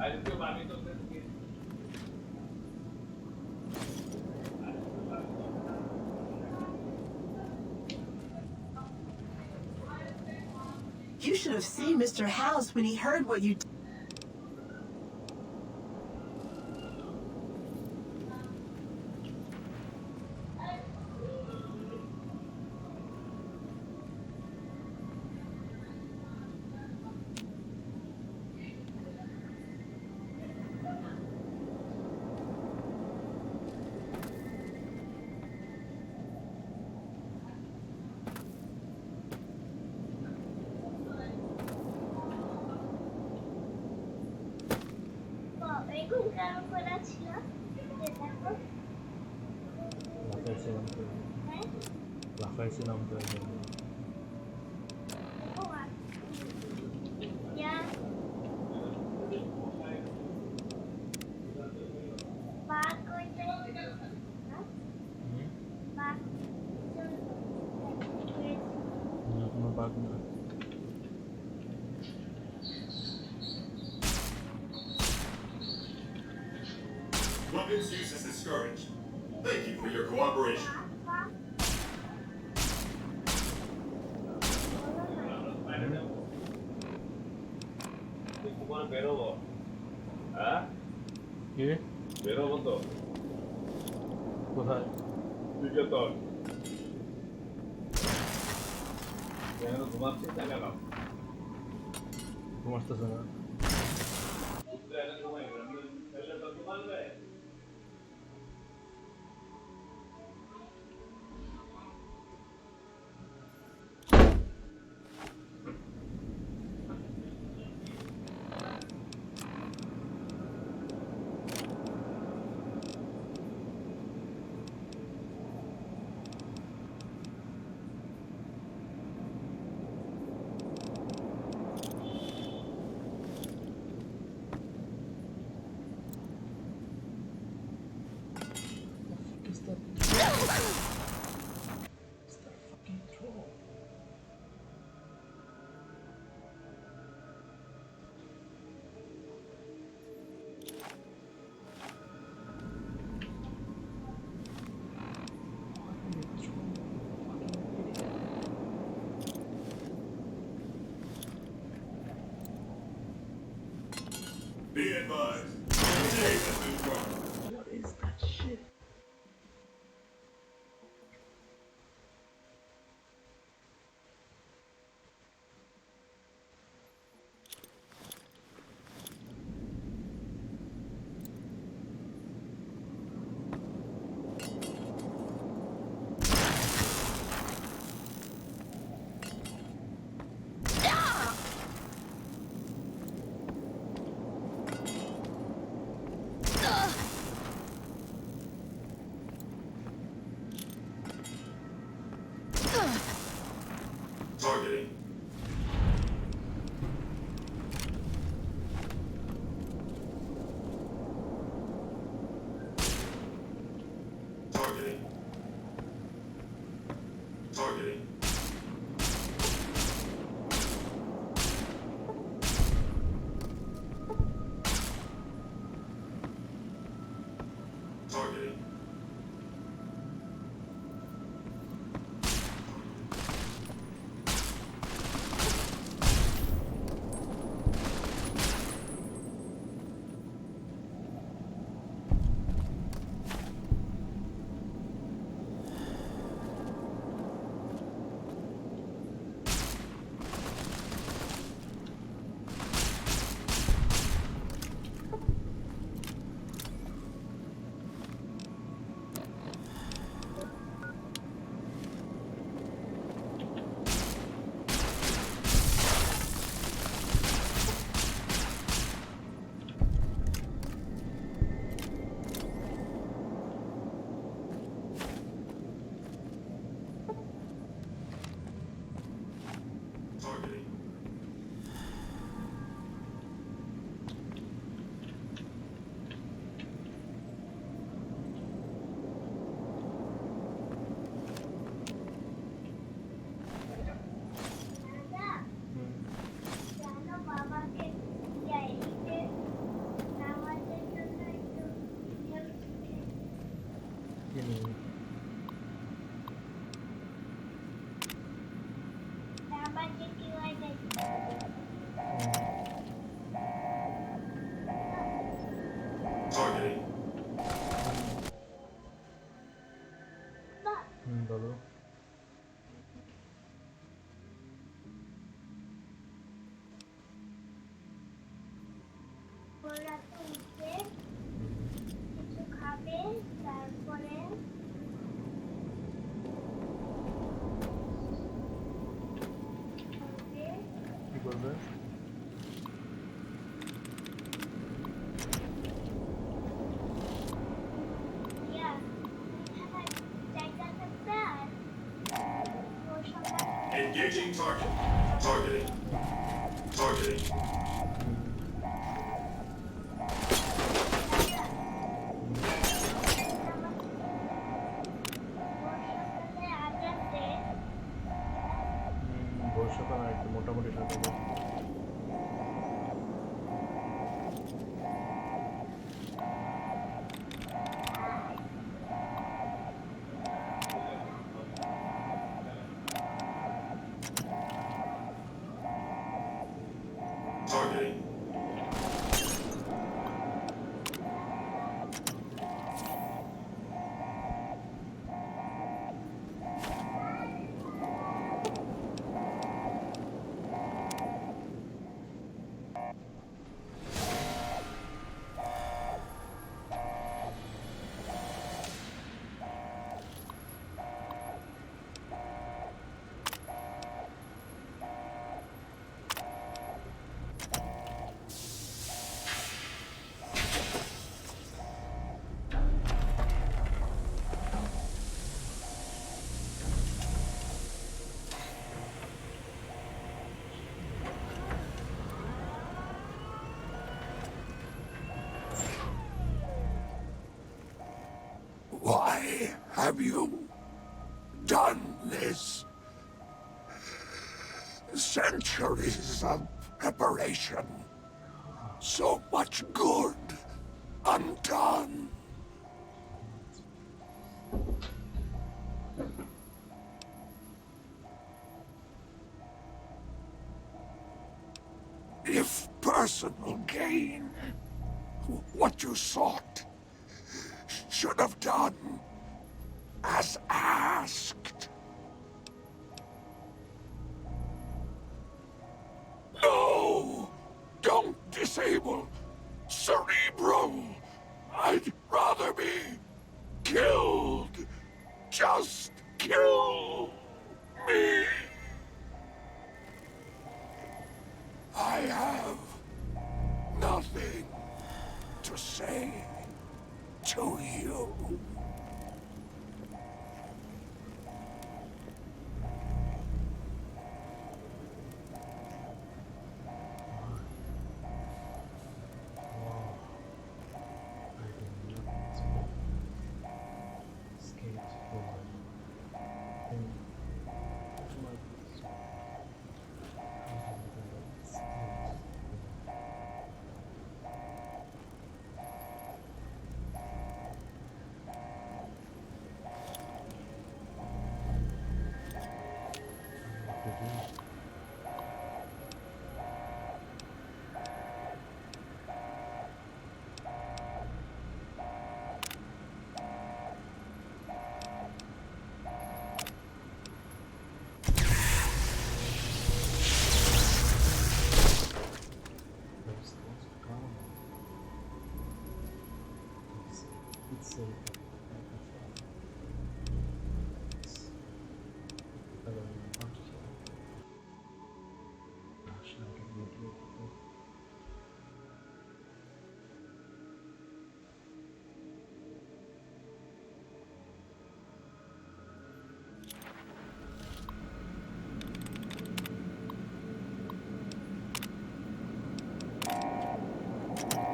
You should have seen Mr. House when he heard what you. Rafael naam to hai. Weapons use is discouraged. Thank you for your cooperation. বেরোবো হ্যাঁ কি বেরোবো তো কোথায় তুই তো কেন ঘুমাচ্ছিস না কেন ঘুমাচ্তেছে না Be advised. Today has been wrong. What is that shit? ভোর রাতে উঠে কিছু খাবে, তারপরে করবে, কি করবে? ইয়া থাকার জায়গা থাকবে আর ওর সকাল Engaging target. Targeting. Targeting. সকালে আজান দেয়, ভোর সকাল না, একটু মোটামুটি সকালে। Targeting. Why have you done this? Centuries of preparation. So much good undone. If personal gain, what you sought, should have done as asked. No! Don't disable Cerebral! I'd rather be killed. Just kill me. I have nothing to say to you.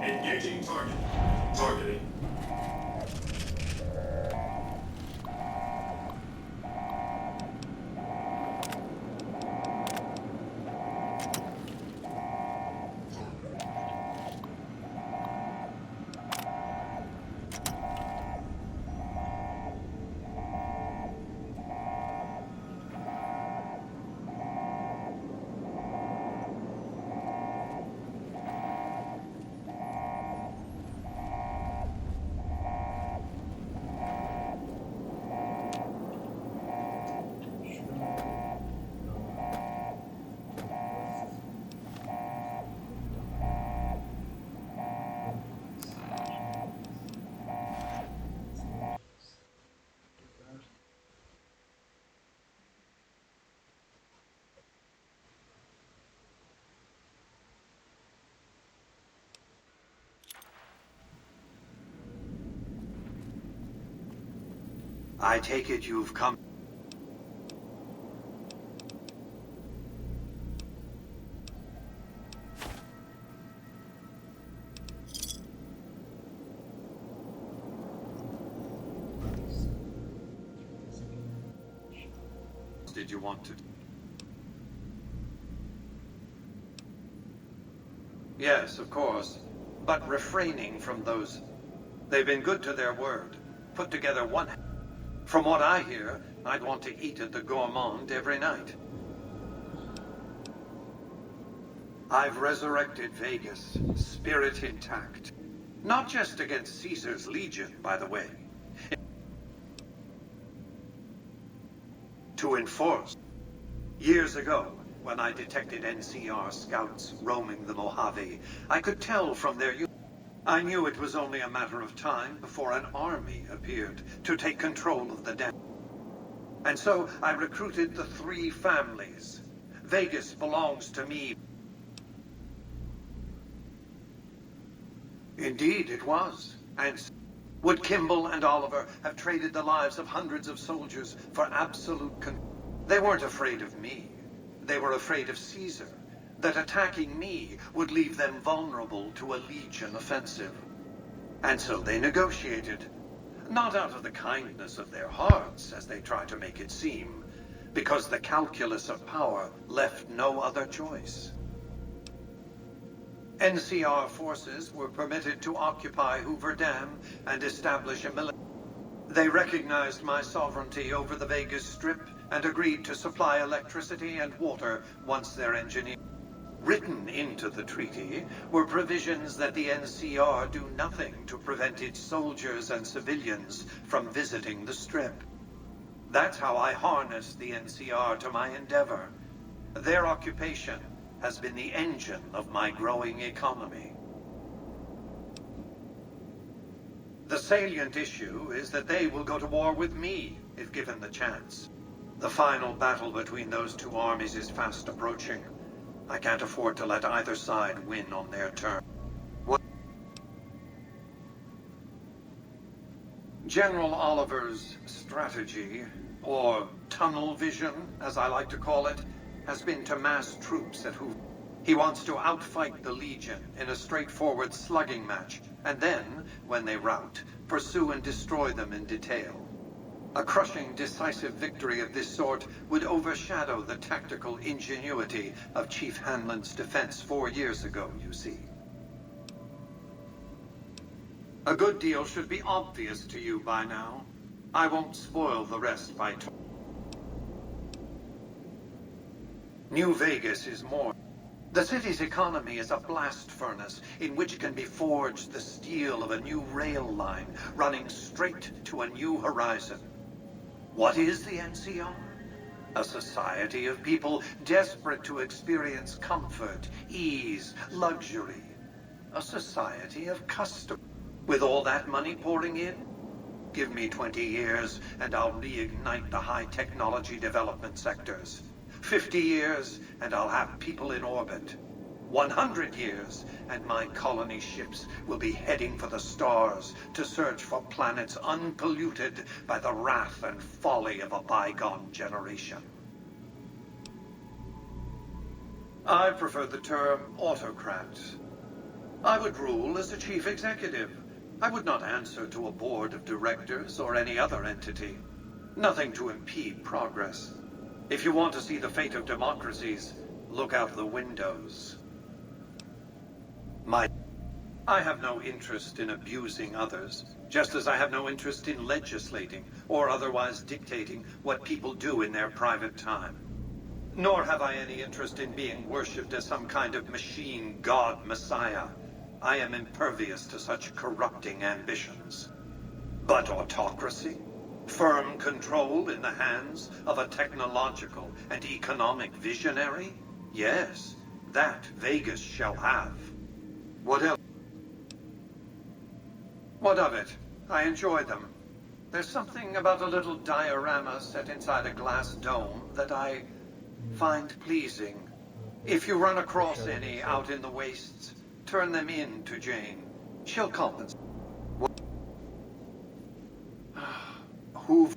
Engaging target. Targeting. I take it you've come. Did you want to? Yes, of course. But refraining from those. They've been good to their word. Put together one. From what I hear, I'd want to eat at the Gourmand every night. I've resurrected Vegas, spirit intact. Not just against Caesar's Legion, by the way. To enforce. Years ago, when I detected NCR scouts roaming the Mojave, I could tell from their use. I knew it was only a matter of time before an army appeared to take control of the dam. And so I recruited the 3 families. Vegas belongs to me. Indeed, it was. And would Kimball and Oliver have traded the lives of hundreds of soldiers for absolute control? They weren't afraid of me. They were afraid of Caesar. That attacking me would leave them vulnerable to a Legion offensive. And so they negotiated. Not out of the kindness of their hearts, as they try to make it seem, because the calculus of power left no other choice. NCR forces were permitted to occupy Hoover Dam and establish a military. They recognized my sovereignty over the Vegas Strip and agreed to supply electricity and water once their engineers. Written into the treaty were provisions that the NCR do nothing to prevent its soldiers and civilians from visiting the Strip. That's how I harnessed the NCR to my endeavor. Their occupation has been the engine of my growing economy. The salient issue is that they will go to war with me if given the chance. The final battle between those 2 armies is fast approaching. I can't afford to let either side win on their terms. General Oliver's strategy, or tunnel vision, as I like to call it, has been to mass troops at Hoover. He wants to outfight the Legion in a straightforward slugging match, and then, when they rout, pursue and destroy them in detail. A crushing, decisive victory of this sort would overshadow the tactical ingenuity of Chief Hanlon's defense 4 years ago, you see. A good deal should be obvious to you by now. I won't spoil the rest by talking. New Vegas is more. The city's economy is a blast furnace in which can be forged the steel of a new rail line running straight to a new horizon. What is the NCR? A society of people desperate to experience comfort, ease, luxury. A society of custom. With all that money pouring in, give me 20 years and I'll reignite the high technology development sectors. 50 years and I'll have people in orbit. 100 years and my colony ships will be heading for the stars to search for planets unpolluted by the wrath and folly of a bygone generation. I prefer the term autocrat. I would rule as a chief executive. I would not answer to a board of directors or any other entity. Nothing to impede progress. If you want to see the fate of democracies, look out the windows. I have no interest in abusing others, just as I have no interest in legislating or otherwise dictating what people do in their private time. Nor have I any interest in being worshipped as some kind of machine god messiah. I am impervious to such corrupting ambitions. But autocracy? Firm control in the hands of a technological and economic visionary? Yes, that Vegas shall have. What else? What of it? I enjoy them. There's something about a little diorama set inside a glass dome that I find pleasing. If you run across any out in the wastes, turn them in to Jane. She'll compensate. Hoover.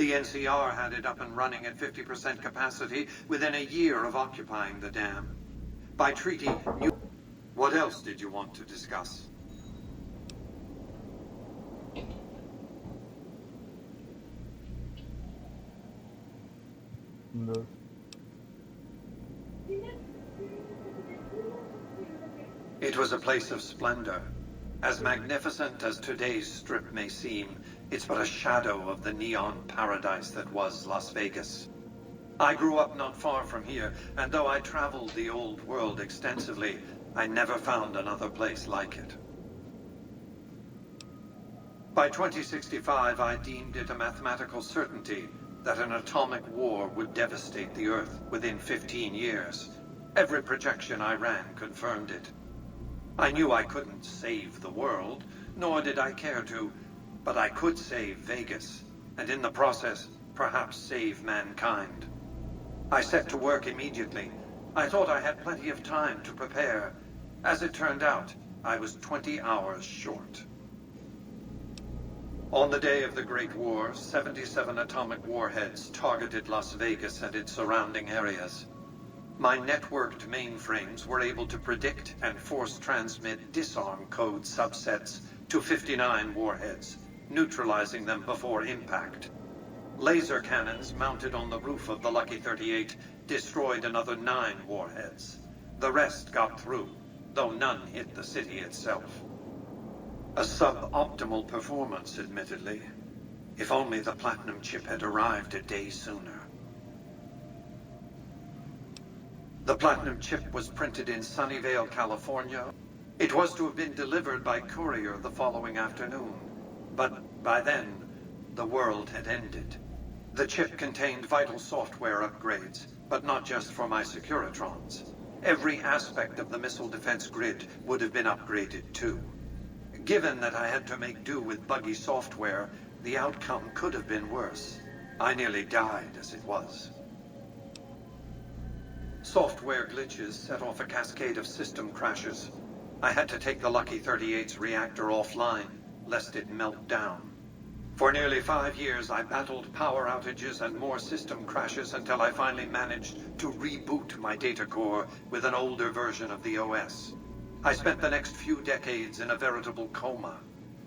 The NCR had it up and running at 50% capacity within a year of occupying the dam. By treaty, What else did you want to discuss? No. It was a place of splendor. As magnificent as today's strip may seem, it's but a shadow of the neon paradise that was Las Vegas. I grew up not far from here, and though I traveled the old world extensively, I never found another place like it. By 2065, I deemed it a mathematical certainty that an atomic war would devastate the Earth within 15 years. Every projection I ran confirmed it. I knew I couldn't save the world, nor did I care to, but I could save Vegas, and in the process, perhaps save mankind. I set to work immediately. I thought I had plenty of time to prepare. As it turned out, I was 20 hours short. On the day of the Great War, 77 atomic warheads targeted Las Vegas and its surrounding areas. My networked mainframes were able to predict and force transmit disarm code subsets to 59 warheads, neutralizing them before impact. Laser cannons mounted on the roof of the Lucky 38 destroyed another 9 warheads. The rest got through, though none hit the city itself. A suboptimal performance, admittedly. If only the Platinum chip had arrived a day sooner. The Platinum chip was printed in Sunnyvale, California. It was to have been delivered by courier the following afternoon. But by then, the world had ended. The chip contained vital software upgrades, but not just for my Securitrons. Every aspect of the missile defense grid would have been upgraded too. Given that I had to make do with buggy software, the outcome could have been worse. I nearly died as it was. Software glitches set off a cascade of system crashes. I had to take the Lucky 38's reactor offline, lest it melt down. For nearly 5 years, I battled power outages and more system crashes until I finally managed to reboot my data core with an older version of the OS. I spent the next few decades in a veritable coma,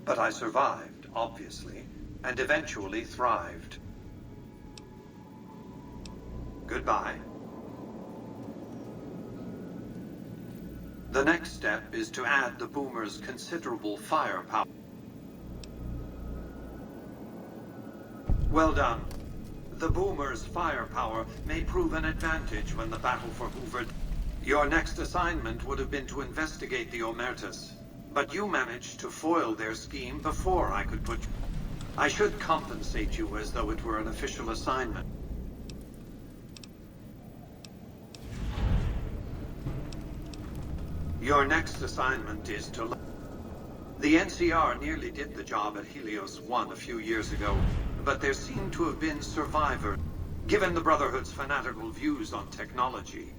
but I survived, obviously, and eventually thrived. Goodbye. The next step is to add the boomer's considerable firepower. Well done. The boomer's firepower may prove an advantage when the battle for Hoover... Your next assignment would have been to investigate the Omertas, but you managed to foil their scheme before I could put... I should compensate you as though it were an official assignment. Your next assignment is to... The NCR nearly did the job at Helios 1 a few years ago, but there seem to have been survivors. Given the Brotherhood's fanatical views on technology,